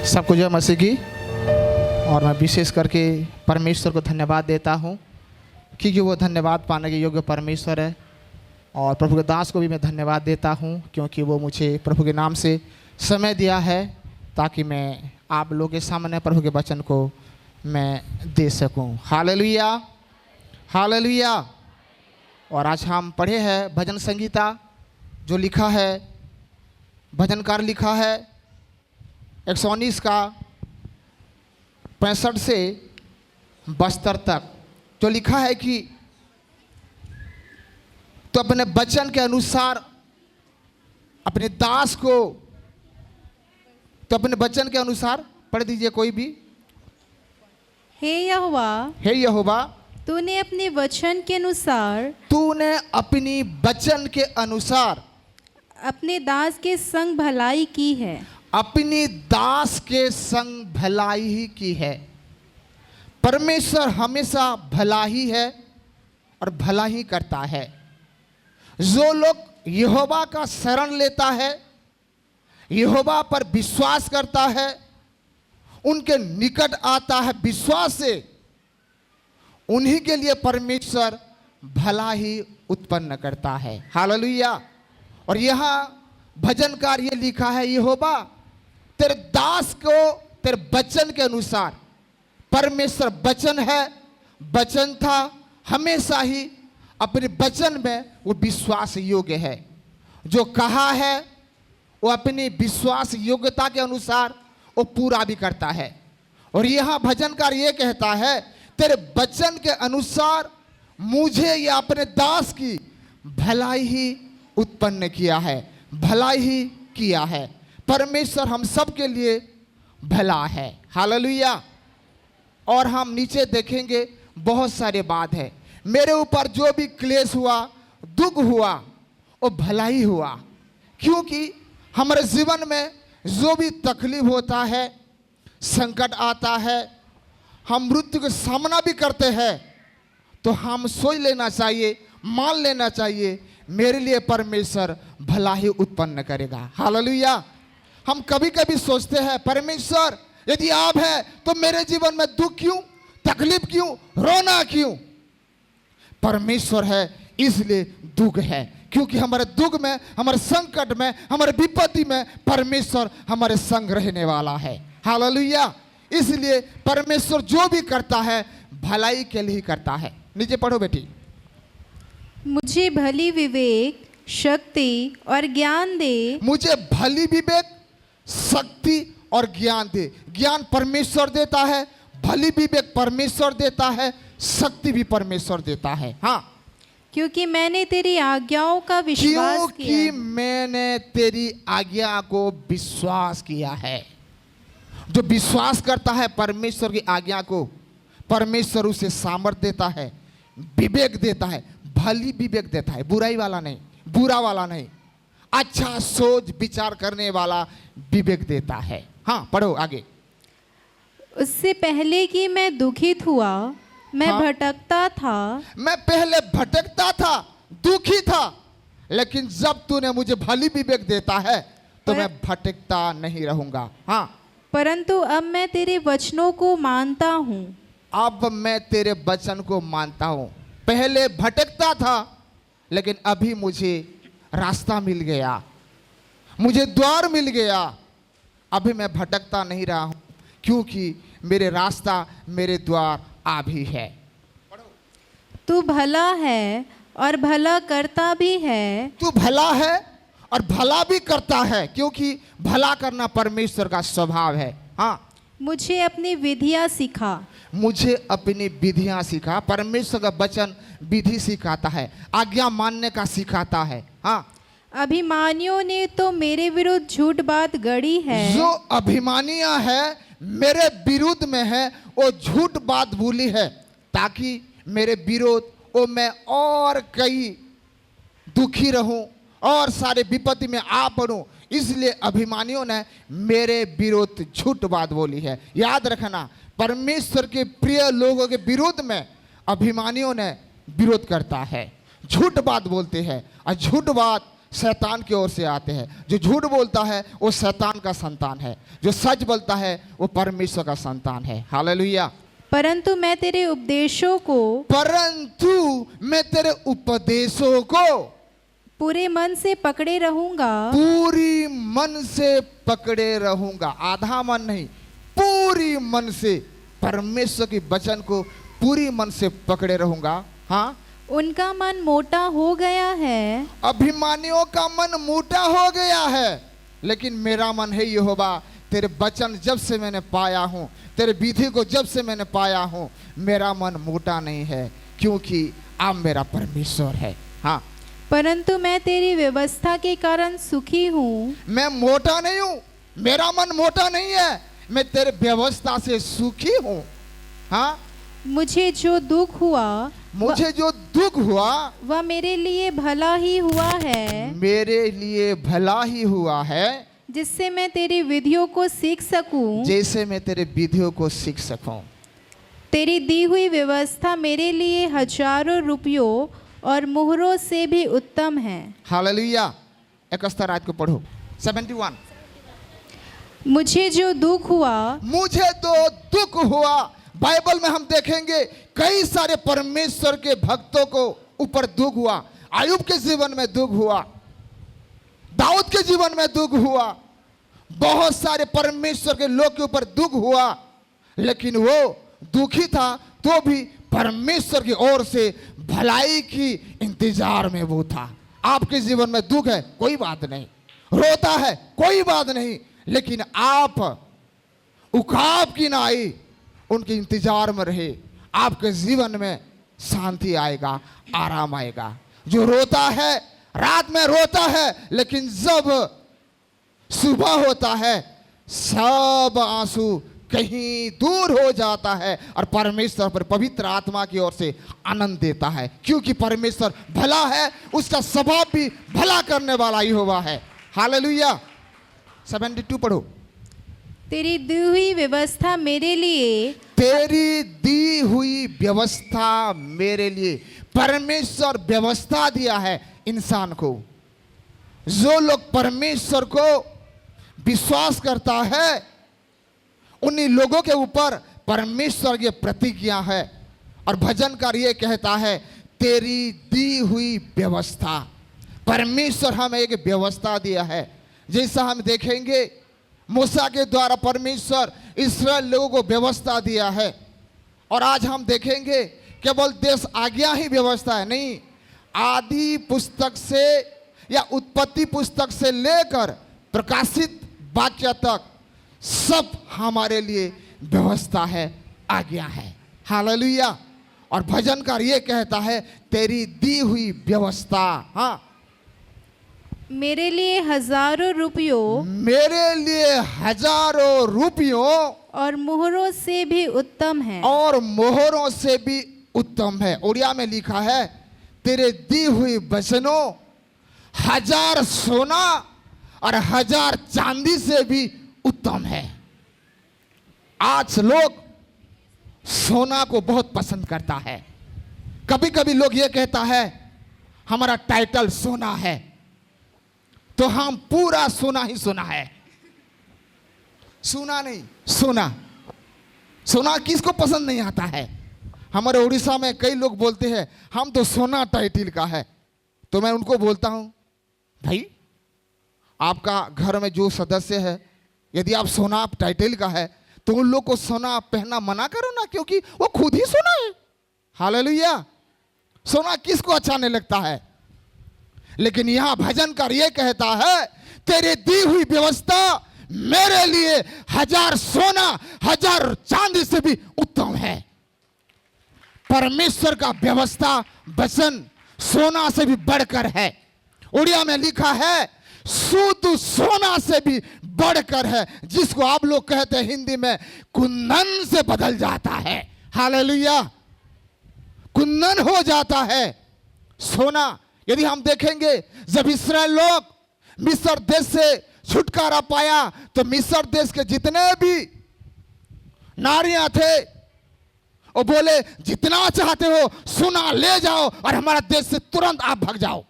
सबको जय मसीह की। और मैं विशेष करके परमेश्वर को धन्यवाद देता हूँ क्योंकि वो धन्यवाद पाने के योग्य परमेश्वर है। और प्रभु के दास को भी मैं धन्यवाद देता हूँ क्योंकि वो मुझे प्रभु के नाम से समय दिया है ताकि मैं आप लोगों के सामने प्रभु के वचन को मैं दे सकूँ। Hallelujah, hallelujah. और आज हम पढ़े हैं भजन संगीता जो लिखा है, भजनकार लिखा है 119 का 65 से 72 तक, जो लिखा है कि तो अपने वचन के अनुसार अपने दास को, तो अपने वचन के अनुसार पढ़ दीजिए कोई भी। हे यहोवा, हे यहोवा, तूने अपने वचन के अनुसार, तूने अपनी वचन के अनुसार अपने दास के संग भलाई की है। अपनी दास के संग भलाई ही की है। परमेश्वर हमेशा भला ही है और भला ही करता है। जो लोग यहोवा का शरण लेता है, यहोवा पर विश्वास करता है, उनके निकट आता है विश्वास से, उन्हीं के लिए परमेश्वर भला ही उत्पन्न करता है। हालेलुया। और यहाँ भजनकार ये लिखा है, यहोवा तेरे दास को तेरे वचन के अनुसार, परमेश्वर वचन है, वचन था, हमेशा ही अपने वचन में वो विश्वास योग्य है। जो कहा है वो अपनी विश्वास योग्यता के अनुसार वो पूरा भी करता है। और यहाँ भजनकार ये कहता है, तेरे वचन के अनुसार मुझे या अपने दास की भलाई ही उत्पन्न किया है, भलाई ही किया है। परमेश्वर हम सब के लिए भला है। हालेलुया। और हम नीचे देखेंगे बहुत सारे बात है। मेरे ऊपर जो भी क्लेश हुआ, दुख हुआ, वो भला ही हुआ, क्योंकि हमारे जीवन में जो भी तकलीफ होता है, संकट आता है, हम मृत्यु का सामना भी करते हैं, तो हम सोच लेना चाहिए, मान लेना चाहिए, मेरे लिए परमेश्वर भला ही उत्पन्न करेगा। हालेलुया। हम कभी कभी सोचते हैं, परमेश्वर यदि आप हैं तो मेरे जीवन में दुख क्यों, तकलीफ क्यों, रोना क्यों? परमेश्वर है इसलिए दुख है, क्योंकि हमारे दुख में, हमारे संकट में, हमारे विपत्ति में परमेश्वर हमारे संग रहने वाला है। हालेलुया। इसलिए परमेश्वर जो भी करता है भलाई के लिए ही करता है। नीचे पढ़ो बेटी। मुझे भली विवेक, शक्ति और ज्ञान दे। मुझे भली विवेक, शक्ति और ज्ञान दे। ज्ञान परमेश्वर देता है, भली विवेक परमेश्वर देता है, शक्ति भी परमेश्वर देता है। हाँ, क्योंकि मैंने तेरी आज्ञाओं का विश्वास किया। क्योंकि मैंने तेरी आज्ञा को विश्वास किया है। जो विश्वास करता है परमेश्वर की आज्ञा को, परमेश्वर उसे सामर्थ्य देता है, विवेक देता है, भली विवेक देता है, बुराई वाला नहीं, बुरा वाला नहीं, अच्छा सोच विचार करने वाला विवेक देता है। हाँ, पढ़ो आगे। उससे पहले कि मैं दुखित हुआ, मैं हाँ? भटकता था। मैं पहले भटकता था, दुखी था, लेकिन जब तूने मुझे भली विवेक देता है तो मैं भटकता नहीं रहूंगा। हाँ, परंतु अब मैं तेरे वचनों को मानता हूँ। अब मैं तेरे वचन को मानता हूँ। पहले भटकता था, लेकिन अभी मुझे रास्ता मिल गया, मुझे द्वार मिल गया। अभी मैं भटकता नहीं रहा हूँ, क्योंकि मेरे रास्ता, मेरे द्वार आप ही है। तू भला है और भला करता भी है। तू भला है और भला भी करता है, क्योंकि भला करना परमेश्वर का स्वभाव है। हाँ, मुझे अपनी विधियाँ सिखा। मुझे अपनी विधियाँ सिखा। परमेश्वर का वचन विधि सिखाता है, आज्ञा मानने का सिखाता है। हाँ, अभिमानियों ने तो मेरे विरुद्ध झूठ बात गढ़ी है। जो अभिमानियाँ है मेरे विरुद्ध में है, वो झूठ बात बोली है, ताकि मेरे विरोध वो मैं और कई दुखी रहूं और सारे विपत्ति में आ पड़ूं। इसलिए अभिमानियों ने मेरे विरुद्ध झूठ बात बोली है। याद रखना, परमेश्वर के प्रिय लोगों के विरुद्ध में अभिमानियों ने विरोध करता है, झूठ बात बोलते हैं। और झूठ बात शैतान की ओर से आते हैं। जो झूठ बोलता है वो शैतान का संतान है, जो सच बोलता है वो परमेश्वर का संतान है। हालेलुया। परंतु मैं तेरे उपदेशों को पूरे मन से पकड़े रहूंगा। पूरी मन से पकड़े रहूंगा, आधा मन नहीं, पूरी मन से परमेश्वर के वचन को पूरी मन से पकड़े रहूंगा। हाँ, उनका मन मोटा हो गया है, अभिमानियों का मन मोटा हो गया है, लेकिन मेरा मन है यहोवा, तेरे वचन जब से मैंने पाया हूँ, तेरे विधि को जब से मैंने पाया हूँ, मेरा मन मोटा नहीं है, क्योंकि आप मेरा परमेश्वर है। हाँ, परंतु मैं तेरी व्यवस्था के कारण सुखी हूँ। मैं मोटा नहीं हूँ, मेरा मन मोटा नहीं है, मैं तेरे व्यवस्था से सुखी हूँ। हाँ, मुझे जो दुख हुआ वह मेरे लिए भला ही हुआ है, मेरे लिए भला ही हुआ है, जिससे मैं तेरी विधियों को सीख सकूं। जैसे मैं तेरे विधियों को सीख सकूं। तेरी दी हुई व्यवस्था मेरे लिए हजारों रुपयों और मुहरों से भी उत्तम है। हालेलुया। 71 आयत को पढ़ो। 71। मुझे जो दुख हुआ, बाइबल में हम देखेंगे कई सारे परमेश्वर के भक्तों को ऊपर दुख हुआ। आयुब के जीवन में दुख हुआ, दाऊद के जीवन में दुख हुआ, बहुत सारे परमेश्वर के लोग के ऊपर दुख हुआ, लेकिन वो दुखी था तो भी परमेश्वर की ओर से भलाई की इंतजार में वो था। आपके जीवन में दुख है, कोई बात नहीं, रोता है, कोई बात नहीं, लेकिन आप उकाब की नाई उनके इंतजार में रहे, आपके जीवन में शांति आएगा, आराम आएगा। जो रोता है, रात में रोता है, लेकिन जब सुबह होता है सब आंसू कहीं दूर हो जाता है और परमेश्वर पर पवित्र आत्मा की ओर से आनंद देता है, क्योंकि परमेश्वर भला है, उसका स्वभाव भी भला करने वाला ही हुआ है। हालेलुया। 72 पढ़ो। तेरी दी हुई व्यवस्था मेरे लिए, तेरी दी हुई व्यवस्था मेरे लिए। परमेश्वर व्यवस्था दिया है इंसान को। जो लोग परमेश्वर को विश्वास करता है उन्हीं लोगों के ऊपर परमेश्वर की प्रतिज्ञा है। और भजनकार ये कहता है तेरी दी हुई व्यवस्था। परमेश्वर हमें एक व्यवस्था दिया है, जैसा हम देखेंगे मूसा के द्वारा परमेश्वर इस्राएल लोगों को व्यवस्था दिया है। और आज हम देखेंगे केवल देश आज्ञा ही व्यवस्था है नहीं, आदि पुस्तक से या उत्पत्ति पुस्तक से लेकर प्रकाशित वाक्य तक सब हमारे लिए व्यवस्था है, आज्ञा है। हालेलुया। और भजनकार ये कहता है तेरी दी हुई व्यवस्था, हाँ, मेरे लिए हजारों रुपयों, मेरे लिए हजारों रुपयों और मोहरों से भी उत्तम है, और मोहरों से भी उत्तम है। उड़िया में लिखा है तेरे दी हुई वचनों 1000 सोना और 1000 चांदी से भी उत्तम है। आज लोग सोना को बहुत पसंद करता है। कभी कभी लोग ये कहता है हमारा टाइटल सोना है, तो हम पूरा सोना ही सोना है। सोना नहीं, सोना। सोना किसको पसंद नहीं आता है? हमारे उड़ीसा में कई लोग बोलते हैं हम तो सोना टाइटल का है। तो मैं उनको बोलता हूं भाई आपका घर में जो सदस्य है यदि आप सोना टाइटल का है तो उन लोग को सोना पहनना मना करो ना, क्योंकि वो खुद ही सोना है। हालेलुया। सोना किसको अच्छा नहीं लगता है? लेकिन यहां भजनकार ये कहता है तेरे दी हुई व्यवस्था मेरे लिए 1000 सोना 1000 चांदी से भी उत्तम है। परमेश्वर का व्यवस्था वचन सोना से भी बढ़कर है। उड़िया में लिखा है शुद्ध सोना से भी बढ़कर है, जिसको आप लोग कहते हैं हिंदी में कुंदन से बदल जाता है। हालेलुया। कुंदन हो जाता है सोना। यदि हम देखेंगे जब इस्राएल लोग मिस्र देश से छुटकारा पाया तो मिस्र देश के जितने भी नारियां थे वो बोले जितना चाहते हो सोना ले जाओ और हमारा देश से तुरंत आप भाग जाओ।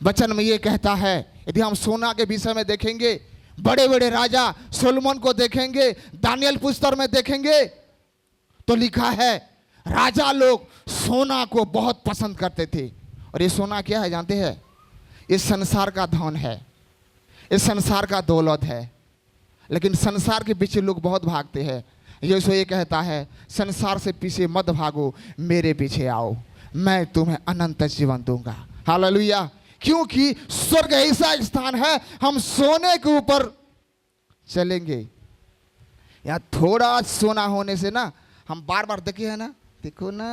वचन में ये कहता है, यदि हम सोना के विषय में देखेंगे, बड़े बड़े राजा सोलोमन को देखेंगे, दानियल पुस्तक में देखेंगे, तो लिखा है राजा लोग सोना को बहुत पसंद करते थे। और ये सोना क्या है जानते हैं? ये संसार का धन है, ये संसार का दौलत है। लेकिन संसार के पीछे लोग बहुत भागते हैं। यीशु ये कहता है, संसार से पीछे मत भागो, मेरे पीछे आओ, मैं तुम्हें अनंत जीवन दूंगा। हालेलुया। क्योंकि स्वर्ग ऐसा एक स्थान है, हम सोने के ऊपर चलेंगे। यहाँ थोड़ा सोना होने से ना, हम बार बार देखे है ना, देखो ना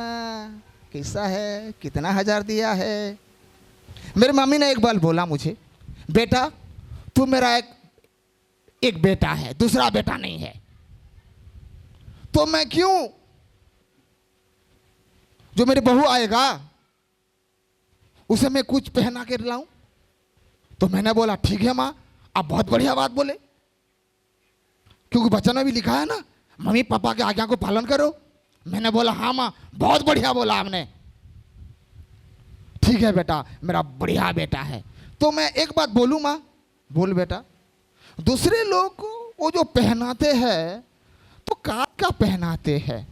कैसा है, कितना हजार दिया है। मेरी मम्मी ने एक बार बोला मुझे, बेटा तू मेरा एक बेटा है, दूसरा बेटा नहीं है। तो मैं क्यों, जो मेरी बहू आएगा उसे मैं कुछ पहना के लाऊं? तो मैंने बोला ठीक है माँ, आप बहुत बढ़िया बात बोले, क्योंकि वचन में भी लिखा है ना, मम्मी पापा के आज्ञा को पालन करो। मैंने बोला हाँ माँ, बहुत बढ़िया बोला आपने, ठीक है बेटा, मेरा बढ़िया बेटा है। तो मैं एक बात बोलूं माँ? बोल बेटा। दूसरे लोग को वो जो पहनाते हैं तो क्या पहनाते हैं?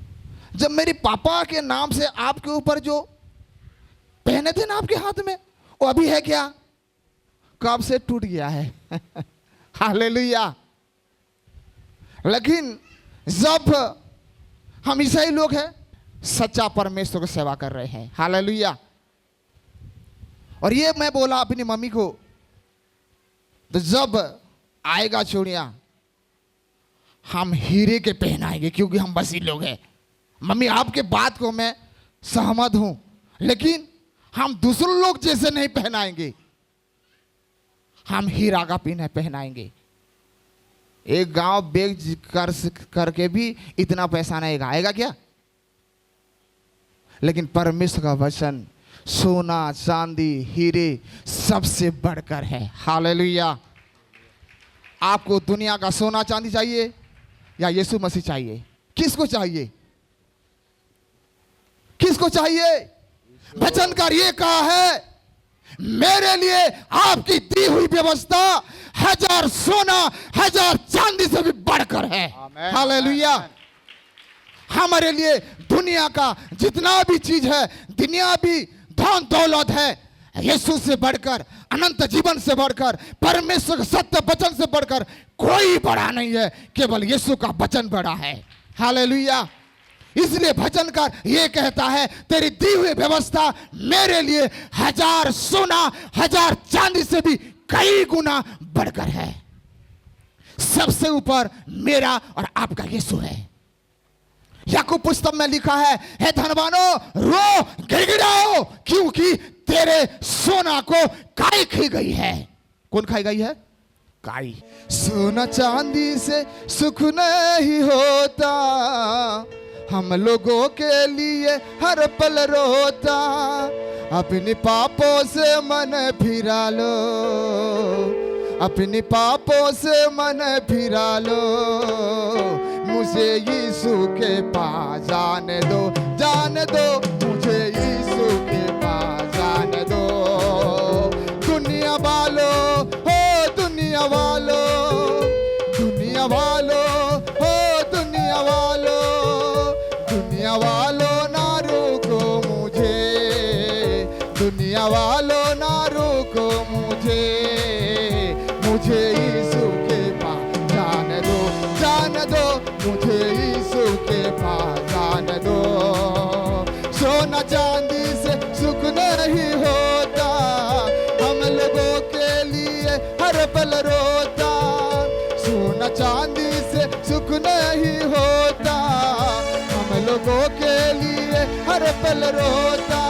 जब मेरे पापा के नाम से आपके ऊपर जो पहने थे ना आपके हाथ में, वो अभी है क्या? कब से टूट गया है। हालेलुया। लेकिन जब हम ईसाई लोग हैं, सच्चा परमेश्वर की सेवा कर रहे हैं। हालेलुया। और ये मैं बोला अपनी मम्मी को, तो जब आएगा चूड़ियां हम हीरे के पहनाएंगे, क्योंकि हम बसी लोग हैं। मम्मी आपके बात को मैं सहमत हूं, लेकिन हम दूसरे लोग जैसे नहीं पहनाएंगे, हम हीरा का पिन पहनाएंगे। एक गांव बेच करके भी इतना पैसा नहीं आएगा क्या? लेकिन परमेश्वर का वचन सोना चांदी हीरे सबसे बढ़कर है। हालेलुया। आपको दुनिया का सोना चांदी चाहिए या यीशु मसीह चाहिए? किसको चाहिए? किसको चाहिए? वचनकार ये कहा है, मेरे लिए आपकी दी हुई व्यवस्था 1000 सोना 1000 चांदी से भी बढ़कर है। हालेलुया। हमारे लिए दुनिया का जितना भी चीज है, दुनिया भी धन दौलत है, यीशु से बढ़कर, अनंत जीवन से बढ़कर, परमेश्वर सत्य वचन से बढ़कर कोई बड़ा नहीं है, केवल यीशु का वचन बड़ा है। हालेलुया। इसलिए वचनकार ये कहता है, तेरी दी हुई व्यवस्था मेरे लिए 1000 सोना 1000 चांदी से भी कई गुना बढ़कर है। सबसे ऊपर मेरा और आपका यीशु है। याकूब पुस्तक में लिखा है, हे धनवानों रो गिड़गिड़ाओ, क्योंकि तेरे सोना को काई खी गई है। कौन खाई गई है? काई। सोना चांदी से सुख नहीं होता, हम लोगों के लिए हर पल रोता। अपने पापों से मन फिरा लो, अपने पापों से मन फिरा लो, मुझे यीशु के पास जाने दो, जाने दो, मुझे यीशु के पास जाने दो। दुनिया वालों हो, दुनिया वालों, दुनिया वालों हो, दुनिया वालों, दुनिया वालों ना रोको मुझे, दुनिया वालों ना रोको मुझे, मुझे यीशु के पास जाने दो, जाने दो, मुझे यीशु के पास जाने दो। सोना चांदी से सुख नहीं होता, हम लोगों के लिए हर पल रोता। सोना चांदी से सुख नहीं होता, हम लोगों के लिए हर पल रोता।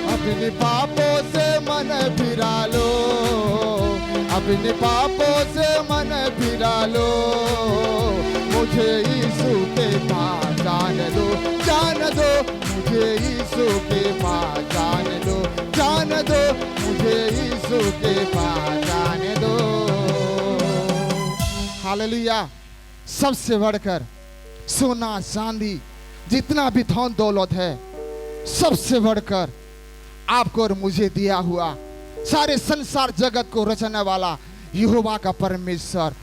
अपने पापों से मन फिरा लो, अपने पापों से मन फिरा लो, मुझे यीशु के पास जाने दो, जाने दो, मुझे यीशु के पास जाने दो, जाने दो, मुझे यीशु के पास जाने दो। हालेलुया। सबसे बढ़कर सोना चांदी जितना भी धन दौलत है, सबसे बढ़कर आपको और मुझे दिया हुआ सारे संसार जगत को रचने वाला यहोवा का परमेश्वर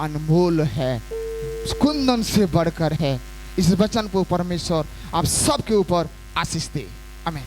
अनमोल है, कुंदन से बढ़कर है। इस वचन को परमेश्वर आप सबके ऊपर आशीष दे। आमीन।